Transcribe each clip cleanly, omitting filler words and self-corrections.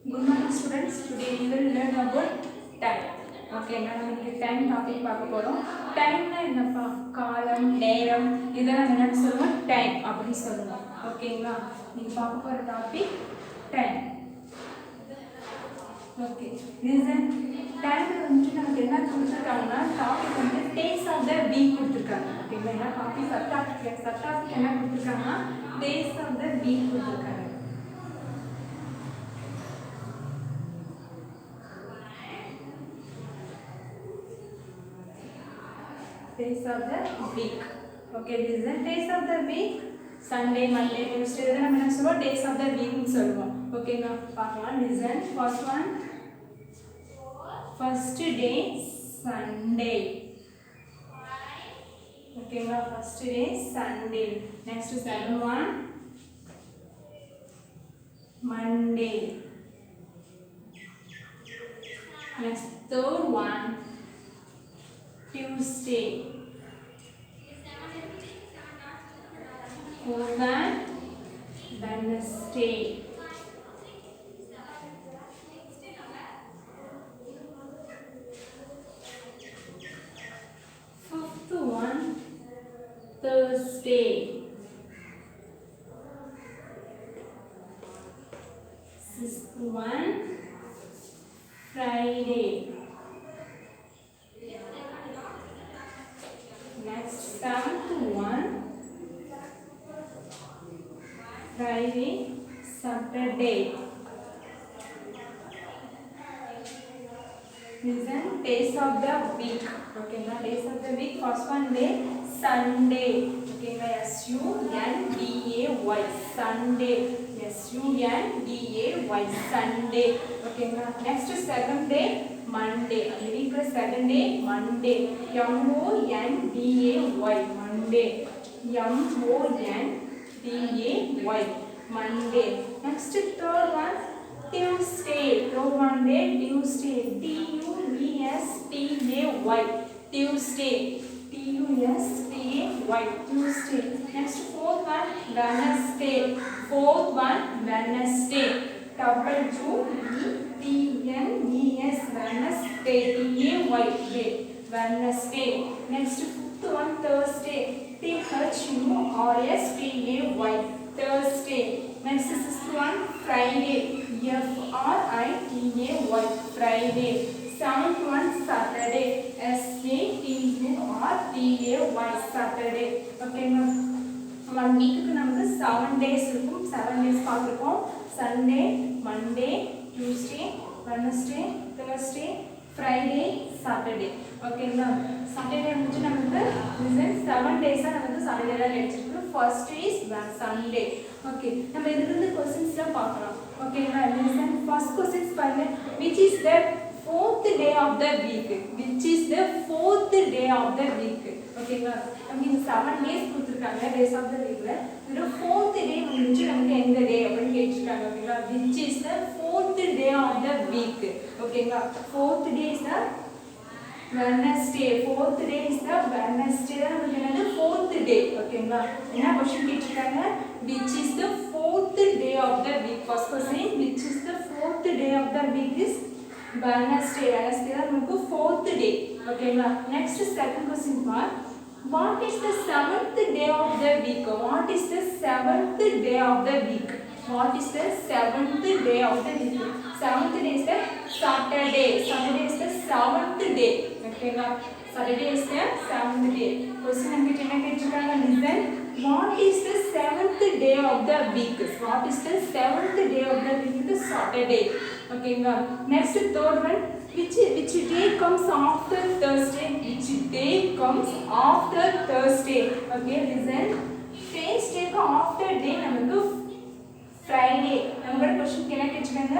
Good morning students. Today we will learn about time. Okay, now we time topic பார்க்க போறோம். டைம்னா என்னப்பா? காலம், நேரம் இதெல்லாம் நம்ம என்ன சொல்லுவோம்? டைம் அப்படி சொல்லுவோம். ஓகேங்களா? நீங்க பார்க்க போற topic time. Okay. listen. Time வந்து நமக்கு என்ன கொடுத்திருக்காங்கன்னா டாபிக் வந்து டேஸ் ஆஃப் தி வீக் கொடுத்திருக்காங்க. ஓகேங்களா? என்ன டாபிக் சப்டாபிக் என்ன கொடுத்திருக்காங்கன்னா டேஸ் ஆஃப் தி வீக் கொடுத்திருக்காங்க. Days of the week. Okay, this is the days of the week. Sunday, Monday, Tuesday. Then we will say days of the week. Okay, now part one. Listen. First one. First day Sunday. Okay, now first day Sunday. Next second one. Monday. Next third one. Tuesday. Fourth one, Wednesday. Fifth one, Thursday. Sixth one, Friday. Next, seventh one, Friday, Saturday. Listen, days of the week. Okay, now days of the week. First one day, Sunday. Okay, now S-U-N-D-A-Y. Sunday. S-U-N-D-A-Y. Sunday. Okay, now next second day, Monday. The week is second day, Monday. M-O-N-D-A-Y. Monday. M-O-N-D-A-Y. Monday. Next third one, Tuesday. Third one day, Tuesday. T-U-E-S-T-A-Y. Tuesday. T-U-S-T-A-Y. Tuesday. Next fourth one, Wednesday. Fourth one, Wednesday. W-E-T-N-E-S. Wednesday. T-A-Y. Wednesday. Next fifth one, Thursday. T-H-U-R-S-T-A-Y. Thursday. Next sixth one, Friday. F-R-I-T-A-Y. Friday. Seventh one, Saturday. S-A-T-U-R-T-A-Y. Saturday. Okay, now 1 week நமக்கு 7 days இருக்கும். 7 days பார்த்திருக்கோம். Sunday, Monday, Tuesday, Wednesday, Thursday, Friday, Saturday. ஓகேங்களா? Saturday வந்து நமக்கு listen 7 days நமக்கு Saturday ல கிடைச்சிருக்கு. First is Sunday. Okay, நம்ம இதுல இருந்து क्वेश्चंसலாம் பார்க்கலாம். ஓகேங்களா? listen first questions பாருங்க. Which is the fourth day of the week? Which is the fourth day of the week? ஓகேங்களா? நமக்கு இந்த 7 days கொடுத்திருக்காங்க days of the weekல. இதுல fourth day வந்து நமக்கு எந்த டே அப்படினு கேட்டிருக்காங்க. ஓகேங்களா? Which is the fourth day of the week? ஓகேங்களா? Fourth day is the Wednesday. Fourth day is the Wednesday. நமக்கு என்னது fourth day. ஓகேங்களா? என்ன क्वेश्चन கேட்டிருக்காங்க? Which is the fourth day of the week? First question, which is the fourth day of the week is Wednesday. Wednesday தான் நமக்கு fourth day. ஓகேங்களா? Next second question part. What is the seventh day of the week? What is the seventh day of the week? What is the seventh day of the week? Seventh day is the Saturday. Saturday is the seventh day. Okay, Saturday is the seventh day. Question number 10 கேட்டிருக்காங்க. Listen. What is the seventh day of the week? What is the seventh day of the week? It is Saturday. Okay, next third one. Which day comes after Thursday? Which day comes after Thursday? Okay, listen. Thursday को after day நமக்கு Friday. நம்மளோட question என்ன கேட்டிருக்காங்க?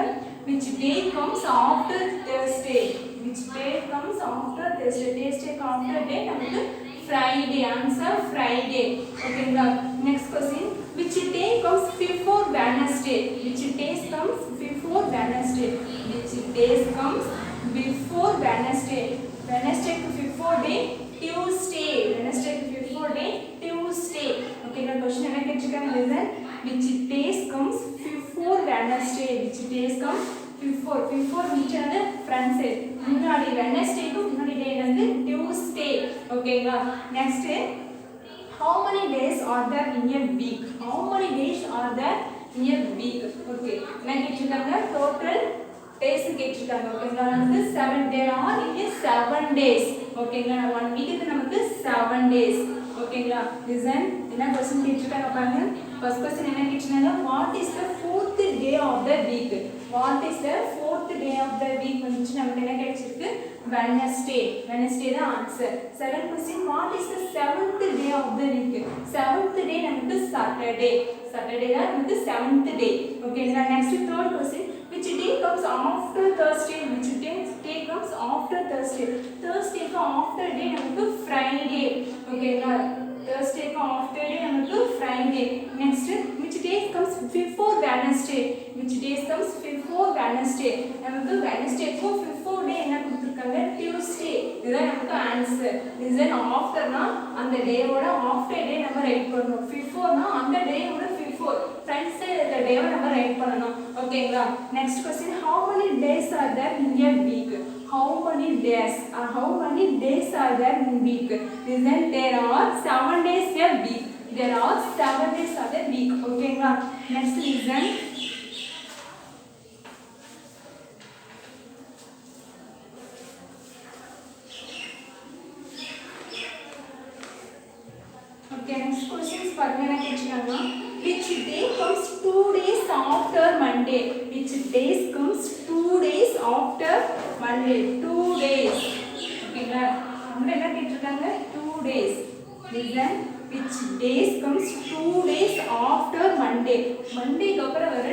Which day comes after Thursday? Which day comes after Thursday? Thursday को after day நமக்கு Friday. Answer Friday. Okay, next question. Which day comes before Wednesday? Which day comes before Wednesday? Which day comes before Wednesday? Wednesday को before day Tuesday. Wednesday को before day Tuesday. Okay, now question என்ன கேட்டிருக்காங்க? Listen. Which days comes before Wednesday? Wednesday. Which days comes before which என்னது front side முன்னாடி Wednesdayக்கு முன்னாடி டே என்னது Tuesday ஓகேங்களா next how many days are there in a week how many days are there in a week okay என்ன கேட்டிருக்காங்க total days கேட்டிருக்காங்க ஓகேங்களா நமக்கு 7 there are in a 7 days ஓகேங்களா 1 வீக்குக்கு நமக்கு 7 days ஓகேங்களா listen என்ன क्वेश्चन கேட்டிருக்காங்க பாருங்க first question என்ன கேட்டிருக்காங்க what is the fourth day of the week what is the fourth day of the week வந்து நமக்கு என்ன கிடைச்சிருக்கு Wednesday தான் answer second question what is the seventh day of the week seventh day நமக்கு Saturday தான் நமக்கு seventh day ஓகேங்களா next third question which day comes after Thursday which day comes after Thursday க்கு after day நமக்கு Friday ஓகேங்களா Thursday க்கு after day நமக்கு Friday next which day comes before Wednesday which day comes before Wednesday நமக்கு Wednesday க்கு before day என்ன கொடுத்திருக்காங்க Tuesday இதுதான் நமக்கு ஆன்சர் listen after னா அந்த டேயோட after day நம்ம ரைட் பண்ணனும் before னா அந்த டேயோட before front side the day நம்ம ரைட் பண்ணனும் ஓகேங்களா next question how many days are there in a week how many days are there in week listen there are 7 days a week there are 7 days of the week ஓகேங்களா next listen okay next questions பாருங்க என்ன கேக்குறாங்க which day comes 2 days after Monday which days comes 2 days after Monday 2 days ஓகேங்களா நம்ம என்ன கேட்டிருக்காங்க 2 days listen which days comes 2 days after Monday க்கு அப்புறம் வர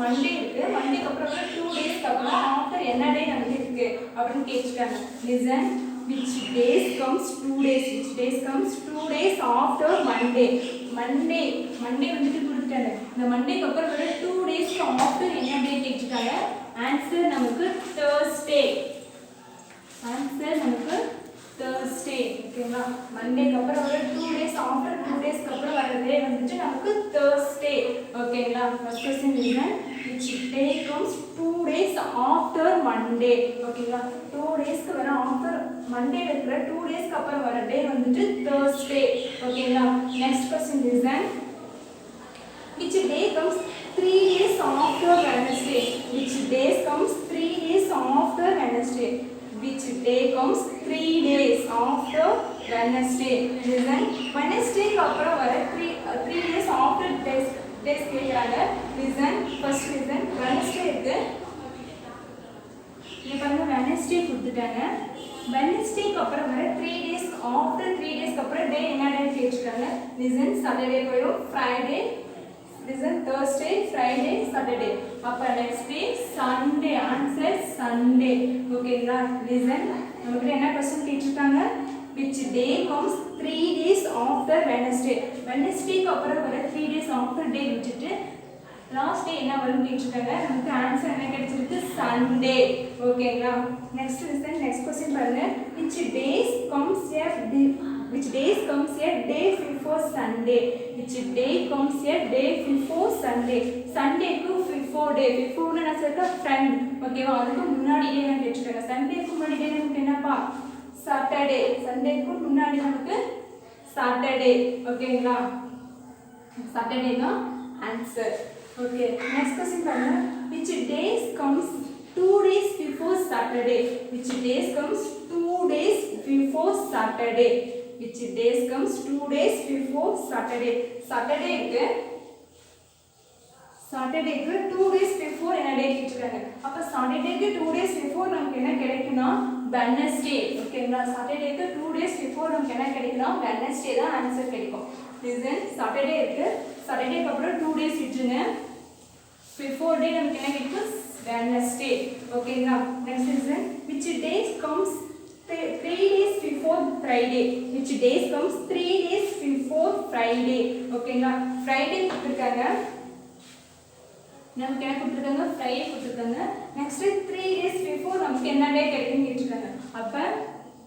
Monday இருக்கு க்கு அப்புறம் வர 2 days க்கு அப்புறம் after என்ன டே நமக்கு இருக்கு அப்படினு கேட்டிருக்காங்க listen which days comes 2 days after Monday வந்துட்டு கொடுத்துட்டாங்க இந்த மண்டேக்கு அப்புறம் வர 2 days க்கு after என்ன டே கேட்டிருக்காங்க ஆன்சர் நமக்கு Thursday ஓகேங்களா மண்டேக்கு அப்புறம் வர 2 days after 2 days க்கு அப்புறம் வர டே வந்துட்டு நமக்கு Thursday ஓகேங்களா first question listen which day comes 2 days after Monday ஓகேங்களா 2 days க்கு வர after Monday இருக்கிற 2 days க்கு அப்புறம் வர டே வந்துட்டு Thursday ஓகேங்களா next question listen which day comes 3 days after Wednesday which day comes 3 days after Wednesday which day comes 3 days after Wednesday listen Wednesday க்கு அப்புறம் வர 3 days after days கேக்குறாங்க listen first listen Wednesday இருக்கு இங்க பாருங்க Wednesday கொடுத்துட்டாங்க Wednesday க்கு அப்புறம் வர 3 days after 3 days க்கு அப்புறம் டே என்ன டே கேக்குறாங்க listen Saturday போயும் Friday listen Thursday Friday Saturday அப்ப next day Sunday answer Sunday ஓகேங்களா listen நமக்கு என்ன क्वेश्चन கேட்டிருக்காங்க which day comes 3 days after Wednesday க்கு அப்புறம் வர 3 days after day விட்டுட்டு லாஸ்ட் டே என்ன வரும் கேட்டிருக்காங்க நமக்கு ஆன்சர் என்ன கிடைச்சிருக்கு Sunday ஓகேங்களா next listen next question பாருங்க which days comes a day before Sunday which day comes a day before Sunday Sunday க்கு before day before னா சொல்ற friend ஓகேவா அதுக்கு முன்னாடி டே என்ன கேட்டிருக்காங்க Sunday க்கு முன்னாடி டே நமக்கு என்னப்பா Saturday Sunday க்கு முன்னாடி நமக்கு Saturday ஓகேங்களா Saturday தான் ஆன்சர் okay next question பாருங்க which days comes 2 days before Saturday which days comes 2 days before Saturday which days comes 2 days before Saturday Saturday க்கு 2 days before என்ன டே கேட்டிருக்காங்க அப்ப Saturday க்கு 2 days before நமக்கு என்ன கிடைக்கும்னா Wednesday ஓகேங்களா Saturday க்கு 2 days before நமக்கு என்ன கிடைக்கும்னா Wednesday தான் ஆன்சர் கிடைக்கும் listen Saturday இருக்கு Saturday க்கு அப்புறம் 2 days விட்டுருங்க before day நமக்கு என்ன கிடைக்கும் Wednesday ஓகேங்களா next listen which days comes 3 days before Friday which days comes 3 days before Friday ஓகேங்களா Friday கொடுத்திருக்காங்க நமக்கு என்ன கொடுத்திருக்காங்க Friday கொடுத்திருக்காங்க next 3 days before நமக்கு என்ன டே கிடைக்கும் கேட்டிருக்காங்க அப்ப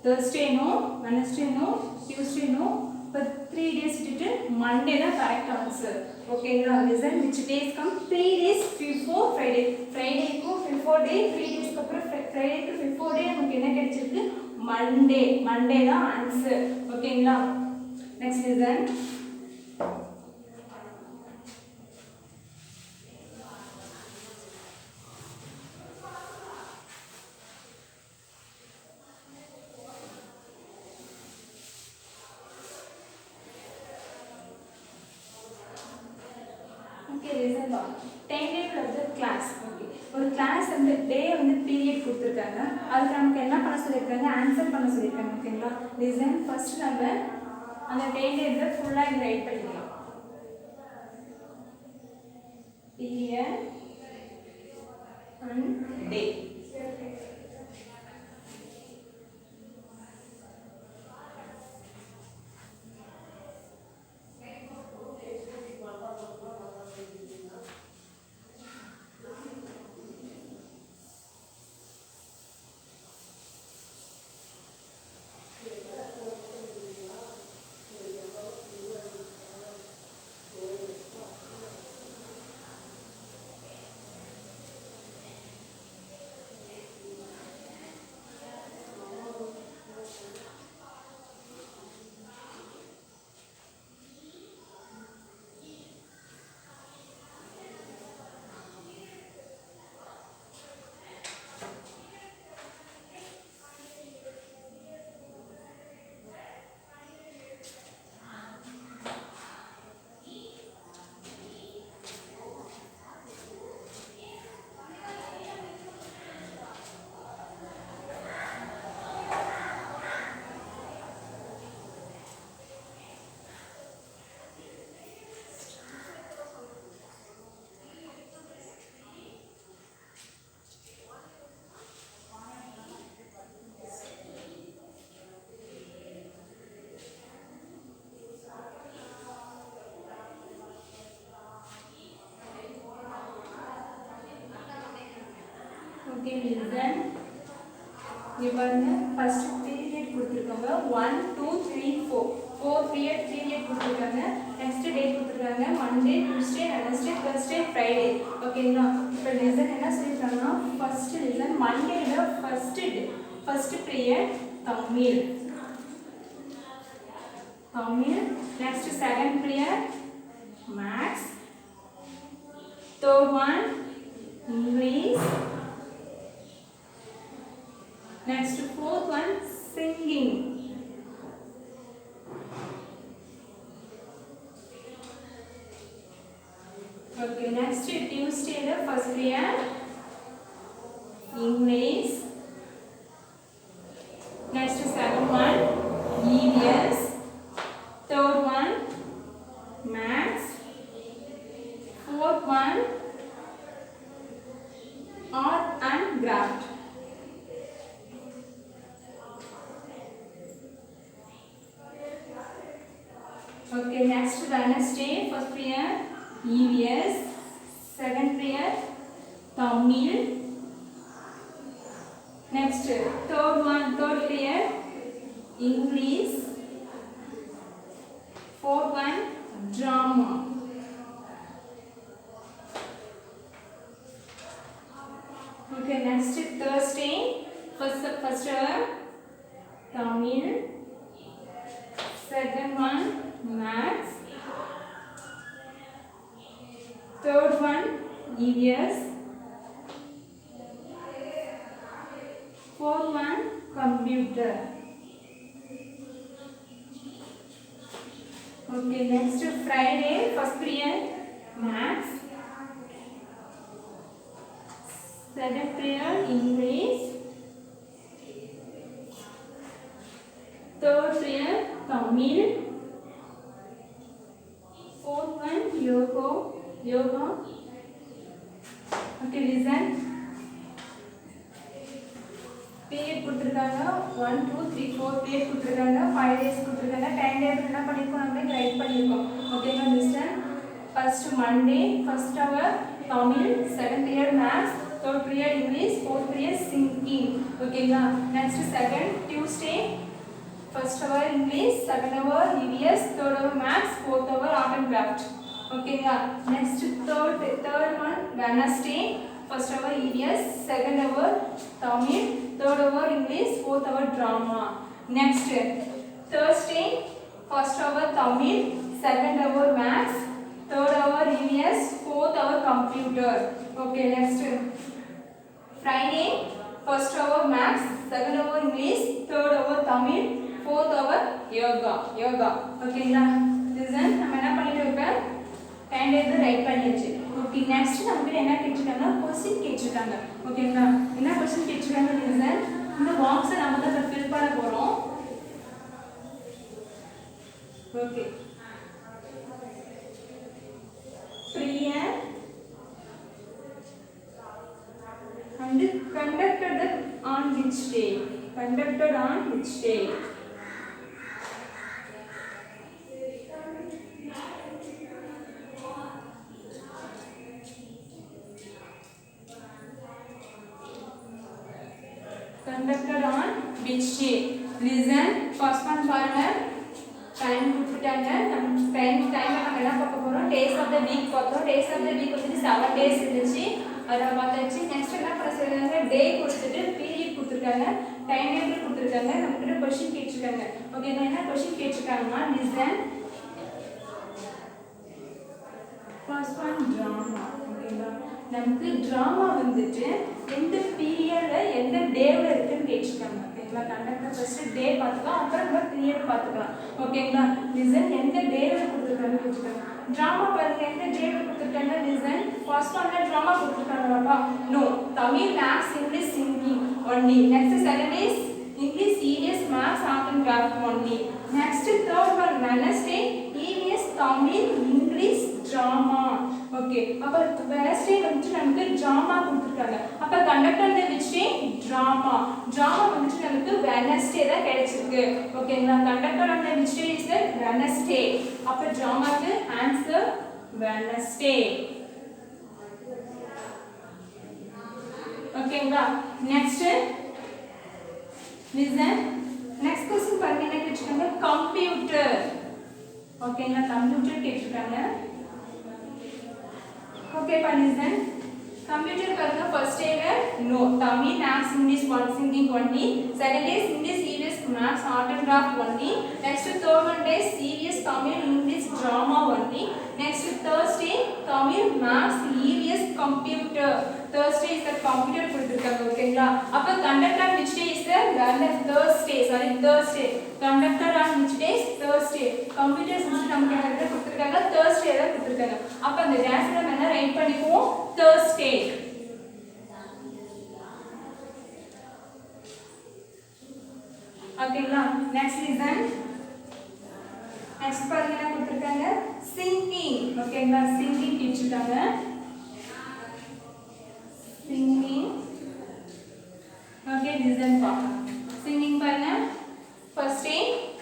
Thursday no Wednesday no Tuesday no but 3 days விட்டுட்டு Monday தான் correct answer ஓகேங்களா listen which days come 3 days before Friday க்கு பிஃபோர் டே 3 டேஸ்க்கு அப்புறம் ஃப்ரைடேக்கு பிஃபோர் டே நமக்கு என்ன கிடைச்சிருக்கு மண்டே தான் ஆன்சர் ஓகேங்களா next listen time of the class okay ஒரு கிளாஸ் வந்து டே வந்து பீரியட் கொடுத்துருக்காங்க அதுக்கு நமக்கு என்ன பண்ண சொல்லியிருக்காங்க ஆன்சர் பண்ண சொல்லியிருக்காங்க ஓகேங்களா லிசன் ஃபர்ஸ்ட் நம்ம அந்த டேபிள் ஃபுல்லாக இங்கே ரைட் பண்ணிக்கலாம் period and day Okay, listen. ये बारने first period கொடுத்திருக்காங்க 1 2 3 4 4 period கொடுத்திருக்காங்க next date கொடுத்திருக்காங்க Monday Tuesday Wednesday Thursday Friday ஓகேங்களா இப்போ listen என்ன சொல்லிருக்காங்கன்னா first listen Monday ல first period Tamil next second period maths third one English next fourth one singing okay next Tuesday the first period English next second one EVS third one maths fourth one art and craft okay next Wednesday first period EVS second period Tamil next third period English fourth one drama okay next Thursday first Tamil second one maths third one EVS fourth one computer okay next Friday first period maths second period English third period Tamil fourth one yoga okay listen period கொடுத்திருக்காங்க 1 2 3 4 period கொடுத்திருக்காங்க 5 days கொடுத்திருக்காங்க time table என்ன பண்ணிருக்கோம் நம்ம right பண்ணிருக்கோம் ஓகேங்களா listen first Monday first hour Tamil second period maths third period English fourth period singing ஓகேங்களா next second Tuesday first hour English second hour EVS third hour maths fourth hour art and craft okay next third one Wednesday first hour EVS, second hour Tamil, third hour English, fourth hour drama. Next Thursday, first hour Tamil, second hour maths, third hour EVS, fourth hour computer. Okay, next Friday, first hour maths, second hour English, third hour Tamil, fourth hour yoga. Okay la, listen, நம்ம என்ன பண்ணிட்டு இருக்கோம், time table right பண்ணியாச்சு. Okay, next நமக்கு என்ன கேட்டிருக்காங்க, question கேட்டிருக்காங்க. ஓகேங்களா, என்ன क्वेश्चन கேட்டிருக்காங்க, listen, இந்த பாக்ஸை நம்ம தான் ஃபில் பண்ண போறோம். Okay, Priya and conducted on which day? Conducted on which day? Conducted on which day? Listen, first one பாருங்க, டைம் கொடுத்துட்டாங்க. நம்ம டைம் நம்ம என்ன பார்க்க போறோம், டேஸ் ஆஃப் த வீக் பார்த்தோம். டேஸ் ஆஃப் த வீக் வந்து 7 டேஸ் இருந்துச்சு, அதை பார்த்தாச்சு. நெக்ஸ்ட் என்ன பண்ண சொல்றாங்க, டே கொடுத்துட்டு பீரியட் கொடுத்துருக்காங்க, டைம் டேபிள் கொடுத்துருக்காங்க, நம்ம கிட்ட क्वेश्चन கேட்டிருக்காங்க. ஓகே, என்ன क्वेश्चन கேட்டிருக்காங்கன்னா, லிசன், ஃபர்ஸ்ட் ஒன் டிராமா. ஓகேங்களா, நமக்கு டிராமா வந்துட்டு எந்த பீரியட்ல எந்த டேல இருக்குன்னு கேட்டிருக்காங்க. ஓகேங்களா, கண்டக்டர் ஃபர்ஸ்ட் டே பார்த்துக்கலாம், அப்புறம் நம்ம பீரியட் பார்த்துக்கலாம். ஓகேங்களா, லிசன், எந்த டேல கொடுத்துருக்காங்கன்னு கேட்டிருக்காங்க. டிராமா பாருங்க, எந்த டேல கொடுத்துருக்காங்க, லிசன், ஃபர்ஸ்ட் ஒன்ல டிராமா கொடுத்துருக்காங்களாப்பா? No, Tamil, maths, English, singing only. Next second is English, EVS, maths, art and craft only. Next third one Wednesday, EVS, Tamil, English, drama. Okay, அப்ப வெனஸ்டே வந்து நமக்கு டிராமா கொடுத்துருக்காங்க. அப்ப conducted the which day, drama. Drama வந்து நமக்கு Wednesday தான் கிடைச்சிருக்கு. ஓகேங்களா, conducted on the which day is Wednesday. அப்ப டிராமாக்கு ஆன்சர் வெனஸ்டே. ஓகேங்களா, நெக்ஸ்ட் லிசன், நெக்ஸ்ட் क्वेश्चन பாருங்க, என்ன கேட்டிருக்காங்க, கம்ப்யூட்டர். ஓகேங்களா, கம்ப்யூட்டர் கேட்டிருக்காங்க. ஓகே பா, லிசன், கம்ப்யூட்டர் பாருங்க, ஃபர்ஸ்ட் டேல no, Tamil, maths, English, singing only. Second day English, EVS, maths, art and craft only. Next third one day EVS, Tamil, English, drama only. Next Thursday Tamil, maths, EVS, computer. Thursday is the computer கொடுத்திருக்காங்க. ஓகேங்களா, அப்ப conductor which day is the Thursday. Conductor on which day is Thursday. Computer system நமக்கு என்ன கொடுத்திருக்காங்க, Thursday தான் கொடுத்திருக்காங்க. அப்ப அந்த டேஸ் நம்ம என்ன ரைட் பண்ணிக்குவோம், Thursday. ஓகேங்களா, நெக்ஸ்ட் லிசன், நெக்ஸ்ட் பாருங்க என்ன கொடுத்திருக்காங்க, சிங்கிங். ஓகேங்களா, சிங்கிங் கேட்டிருக்காங்க. Singing. Okay, listen pa. Singing பாருங்க, first day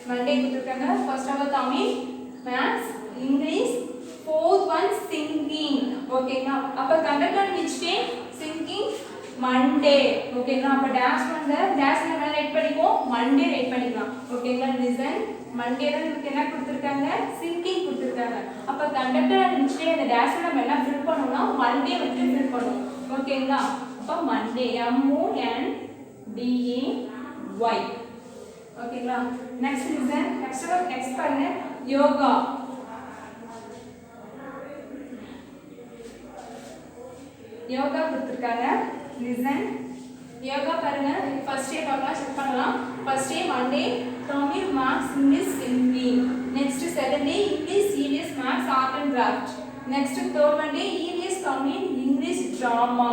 Monday கொடுத்திருக்காங்க. First hour Tamil, maths, English, fourth one singing. ஓகேங்களா, அப்ப conductor which day, singing, Monday. ஓகேங்களா, அப்ப டேஷ் வந்து டேஷ் நம்ம ரைட் பண்ணிப்போம், Monday ரைட் பண்ணிக்கலாம். ஓகேங்களா, listen, Monday தான் நமக்கு என்ன கொடுத்திருக்காங்க, singing கொடுத்திருக்காங்க. அப்ப கண்டக்டர் which day அந்த டேஷ் நம்ம என்ன ஃபில் பண்ணனும்னா Monday வந்து ஃபில் பண்ணுவோம். ஓகேங்களா, அப்ப மண்டே, MONDAY. ஓகேங்களா, நெக்ஸ்ட் லிசன், நெக்ஸ்ட் பாருங்க, யோகா. யோகா கொடுத்திருக்காங்க. லிசன், யோகா பாருங்க, ஃபர்ஸ்ட் டே பார்க்கலாம், செக் பண்ணலாம். First day Monday Tamil, maths, English, singing. Next second day English, EVS, maths, art and craft. Next third one day EVS, Tamil, English, drama.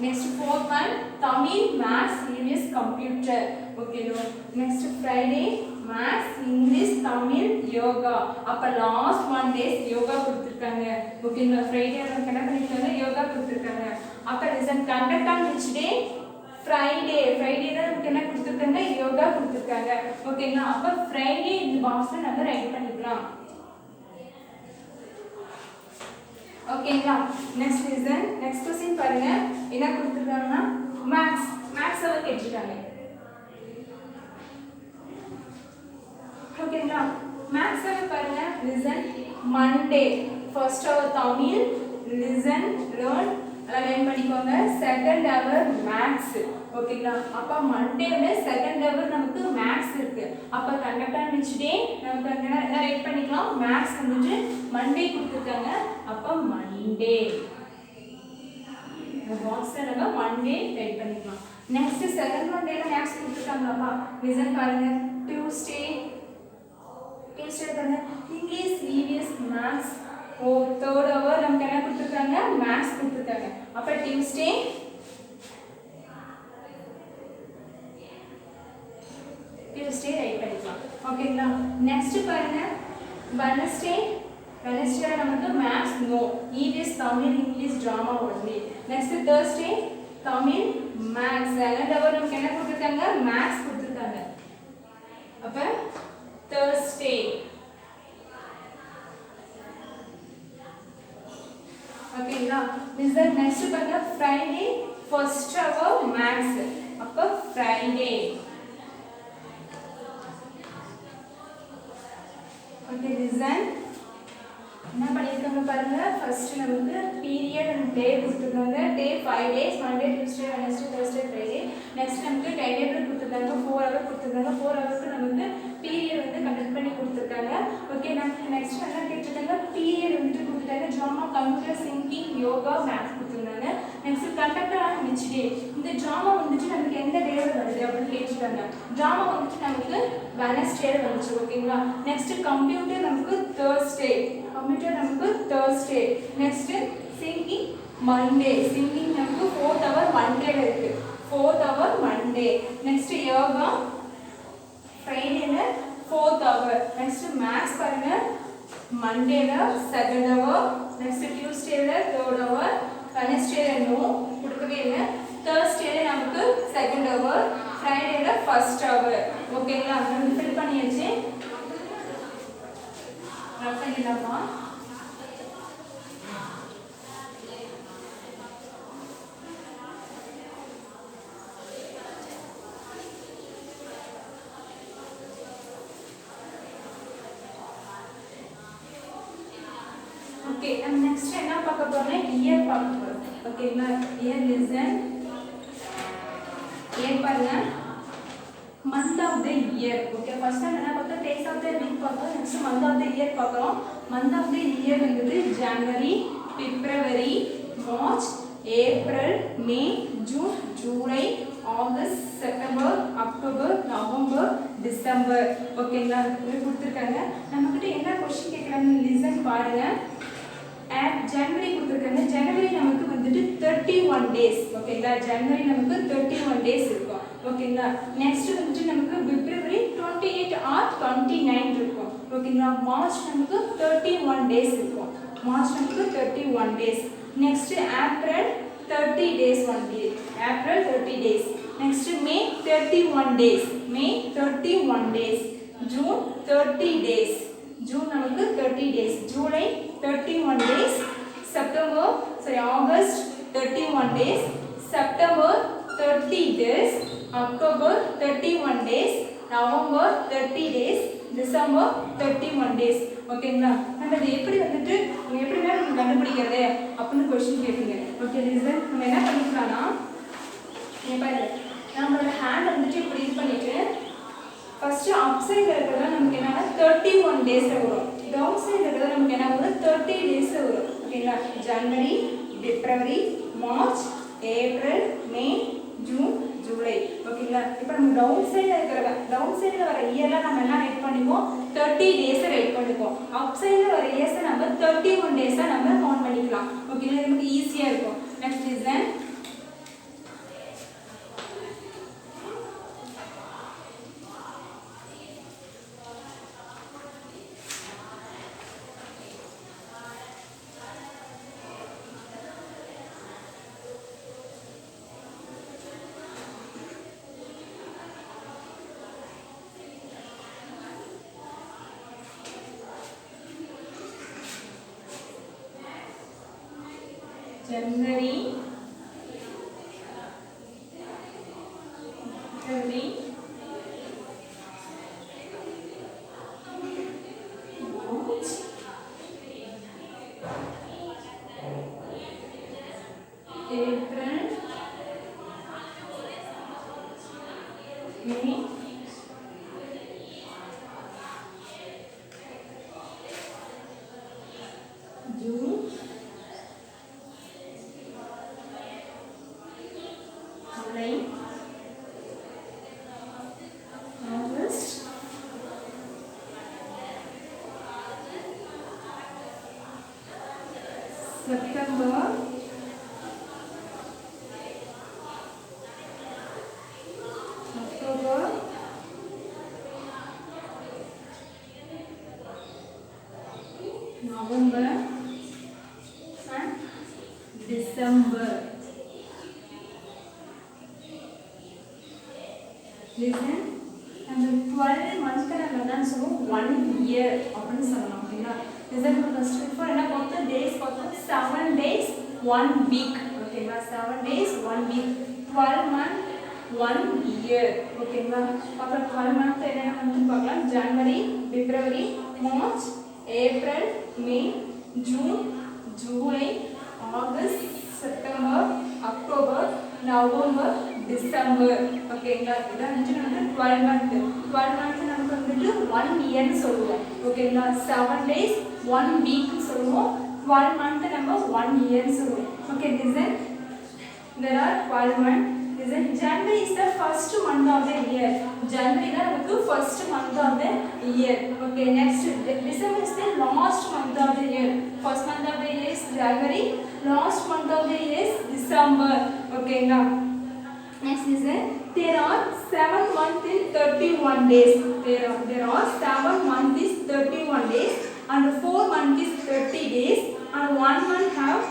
Next fourth one Tamil, maths, EVS, computer. Okay, no. Next Friday maths, English, Tamil, yoga. அப்ப last one days yoga கொடுத்திருக்காங்க. Okay, no. Friday நம்ம என்ன பண்ணிருக்காங்க, yoga கொடுத்திருக்காங்க. அப்ப listen, conduct on which day, Friday. Friday தான் நமக்கு என்ன கொடுத்திருக்காங்க, yoga கொடுத்திருக்காங்க. ஓகேங்களா, அப்ப Friday இந்த பாக்ஸ்ல நம்ம ரைட் பண்ணிக்கலாம். ஓகேங்களா, நெக்ஸ்ட் லிசன், நெக்ஸ்ட் क्वेश्चन பாருங்க, என்ன கொடுத்திருக்காங்கன்னா மேத்ஸ் அவர் கேட்டிருக்காங்க. ஓகேங்களா, மேத்ஸ் அவர் பாருங்க, லிசன், மண்டே ஃபர்ஸ்ட் அவர் தமிழ், லிசன், லேர்ன், அதெல்லாம் லேர்ன் பண்ணிக்கோங்க. செகண்ட் ஹவர் மேக்ஸ் ஓகேங்களா. அப்போ மண்டேல செகண்ட் ஹவர் நமக்கு மேக்ஸ் இருக்கு. அப்போ கண்டக்டாக நினச்சிட்டே நமக்கு அங்கே என்ன ரைட் பண்ணிக்கலாம், மேக்ஸ் வந்துட்டு மண்டே கொடுத்துருக்காங்க. அப்போ மண்டே பாக்ஸில் நம்ம மண்டே ரைட் பண்ணிக்கலாம். நெக்ஸ்ட் செகண்ட் மண்டேல மேக்ஸ் கொடுத்துருக்காங்களாப்பா, ரிசன் பாருங்க. டியூஸ்டே பாருங்க, இங்கிலீஷ் இவிஎஸ் மேக்ஸ். ஓ தேர்ட் ஹவர் நமக்கு என்ன கொடுத்துருக்காங்க, மேக்ஸ் கொடுத்துருக்காங்க. அப்போ டியூஸ்டே ரைட் பண்ணிக்கலாம் ஓகேங்களா. நெக்ஸ்ட் பாருங்க வெட்னஸ்டே நமக்கு maths no, EVS Tamil English drama only. Next Thursday Tamil maths. Second hour நமக்கு என்ன கொடுத்துருக்காங்க, மேக்ஸ் கொடுத்துருக்காங்க. அப்போ தேர்ஸ்டே ஓகேங்களா. நெக்ஸ்ட் பாருங்க ஃப்ரைடே ஃபர்ஸ்ட் ஹவர் மேக்ஸ். அப்போ ஃப்ரைடே ஓகே. ரிசன் என்ன பண்ணியிருக்காங்க பாருங்க, ஃபர்ஸ்ட் நமக்கு பீரியட் அண்ட் டே கொடுத்துருக்காங்க. டே 5 days, Monday Tuesday Wednesday Thursday Friday. Next நமக்கு டைம் டேபிள் கொடுத்துருக்காங்க, 4 hours கொடுத்துருக்காங்க. 4 hours நமக்கு பீரியட் வந்து கண்டக்ட் பண்ணி கொடுத்துருக்காங்க. ஓகே, நமக்கு நெக்ஸ்ட் என்ன கேட்டிருக்காங்க, பீரியட் வந்துட்டு கொடுத்துட்டாங்க. Drama, computer, singing, yoga, maths கொடுத்துருந்தாங்க. Next conducted on which day, இந்த ட்ராமா வந்துட்டு நமக்கு எந்த டேல வருது அப்படின்னு கேட்டிருக்காங்க. ட்ராமா வந்துட்டு நமக்கு வெட்னஸ்டே வந்துச்சு ஓகேங்களா. நெக்ஸ்ட் கம்ப்யூட்டர் நமக்கு Thursday, next singing Monday, singing நமக்கு 4th hour மண்டேல இருக்கு, 4th hour Monday. Next yoga ஃப்ரைடேல 4th hour. நெக்ஸ்ட் மேத்ஸ் பாருங்க மண்டேல 2nd hour, நெக்ஸ்ட் டியூஸ்டேல 3rd hour, வெட்னஸ்டேல நோ கொடுக்கவே இல்லை, தேர்ஸ்டேல நமக்கு 2nd hour, ஃப்ரைடேல 1st hour ஓகேங்களா. நம்ம ஃபில் பண்ணியாச்சு, ரஃப் பண்ணிடலாமா. ஓகே, நம்ம நெக்ஸ்ட் என்ன பார்க்க போறோம்னா இயர் பார்க்க போறோம் ஓகேங்களா. இயர் லிசன், இயர் பாருங்க month of the year. Okay, first time என்ன பார்த்தோம், days of the week பார்த்தோம். next month of the year பார்க்கறோம். month of the year வந்து January, February, March, April, May, June, July, August, September, October, November, December ஓகேங்களா. இது கொடுத்துருக்காங்க. நம்மக்கிட்ட என்ன கொஸ்டின் கேட்குறாங்க லிசன் பாருங்க. ஜனவரி கொடுத்துருக்காங்க. ஜனவரி நமக்கு வந்துட்டு 31 days ஓகேங்களா. ஜனவரி நமக்கு 31 days இருக்கும் ஓகேங்களா. நெக்ஸ்ட் வந்துட்டு நமக்கு பிப்ரவரி 28 or 29 இருக்கும் ஓகேங்களா. மார்ச் நமக்கு 31 days இருக்கும், மார்ச் நமக்கு 31 days. Next April 30 days only, April 30 days. Next May 31 days, May 31 days. June 30 days, June நமக்கு 30 days. July 31 days. September August 31 days. September 30 days. October 31 days. November 30 days. December 31 days ஓகேங்களா. நம்ம இது எப்படி வந்துட்டு எப்படி நம்ம கண்டுபிடிக்கிறது அப்படின்னு கொஸ்டின் கேட்பீங்க. ஓகே ரிசன் நம்ம என்ன பண்ணிக்கலாம்னா, பாருங்க நம்மளோட ஹேண்ட் வந்துட்டு இப்படி இது பண்ணிட்டு ஃபர்ஸ்ட் அப் சைடில் இருக்கிறதா நமக்கு என்னன்னா 31 days வரும், டவுன் சைடில் இருக்கிறதா நமக்கு என்ன வரும் 30 days வரும் ஓகேங்களா. ஜனவரி, February, March, April, May, June, July ஓகேங்களா. இப்போ நம்ம டவுன் சைடில் வர இயர்லாம் நம்ம என்ன ரைட் பண்ணிப்போம், 30 days ரைட் பண்ணிப்போம். அப் சைடில் வர இயர்ஸை நம்ம 31 days நம்ம கவுண்ட் பண்ணிக்கலாம் ஓகேங்களா. நமக்கு ஈஸியாக இருக்கும். Next reason January, February, March, May, June, July, August, September, October, November and December. Listen, and the 12 months நம்ம என்ன சொல்லுவோம் 1 year அப்படினு சொல்லலாம் அப்படினா listen first before என்ன பார்த்தோம் days பார்த்தோம் 7 days 1 week ஓகேங்களா 7 days 1 week 12 month 1 year ஓகேங்களா அப்புறம் 12 month என்னென்ன வந்து பார்க்கலாம் January February March April May June July August September October November December ஓகேங்களா இதான் வந்து நமக்கு 12 மந்த் 12 மந்த் நமக்கு வந்துட்டு 1 இயர்னு சொல்லுவோம் ஓகேங்களா 7 டேஸ் 1 வீக் சொல்லுவோம் 12 மந்த் நம்ம 1 இயர்னு சொல்லுவோம் okay listen there are 12 months listen January is the first month of the year January is நமக்கு first month of the year okay next December is the last month of the year first month of the year is January last month of the year is December okay next listen there are 7 months in 31 days there are 7 months is 31 days and 4 months is 30 days and 1 month have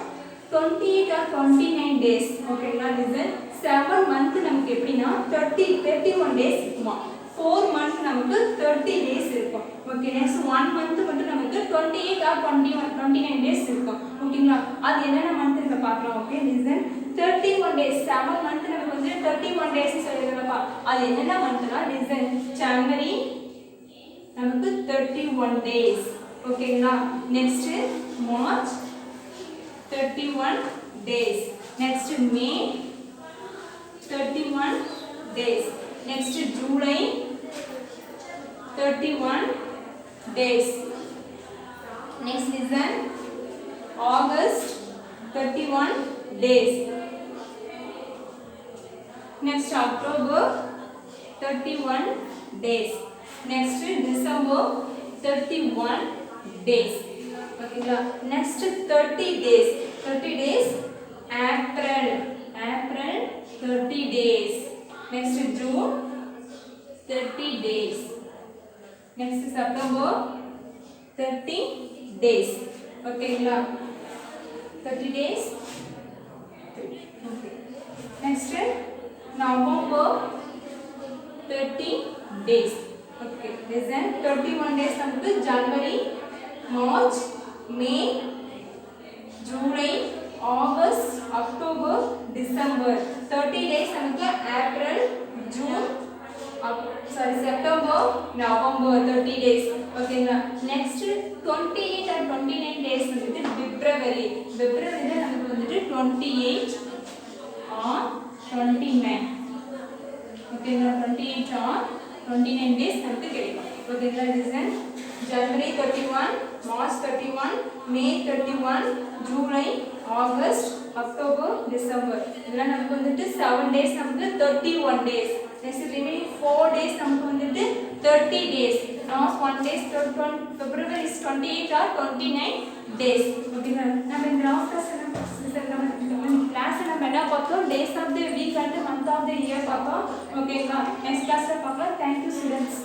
28 or 29 days okay listen 7 month நமக்கு எப்படினா 31 days இருக்குமா 4 month நமக்கு 30 days இருக்கும் okay next 1 month மட்டும் நமக்கு 28 or 29 days இருக்கும் ஓகேங்களா அது என்னென்ன month ன்னு பார்க்கலாம் ஓகே listen 31 days 7 month நமக்கு வந்து 31 days சொல்லிருக்கேன்ப்பா அது என்னென்ன monthனா listen January நமக்கு 31 days ஓகேங்களா next March 31 days next May 31 days next July 31 days next listen August 31 days next October 31 days next December 31 days okay next 30 days April 30 days next June 30 days next September 30 days okay 30 days okay next November 30 days okay listen 31 days நமக்கு January March May July August October December 30 days நமக்கு April June September November 30 days ஓகேங்களா next 28 and 29 days வந்து February நமக்கு வந்துட்டு 28 or 29 ஓகேங்களா 28 or 29 days நமக்கு கிடைக்கும் ஓகேங்களா listen January 31 March 31 May 31 July August October December இதெல்லாம் நமக்கு வந்துட்டு 7 days நமக்கு 31 days next remaining 4 days நமக்கு வந்துட்டு 30 days last 1 days February is 28 or 29 days ஓகேங்களா நம்ம இந்த கிளாஸ் நம்ம என்ன பார்த்தோம் days of the week and month of the year பார்த்தோம் ஓகேங்களா next class ல பார்க்கலாம் thank you students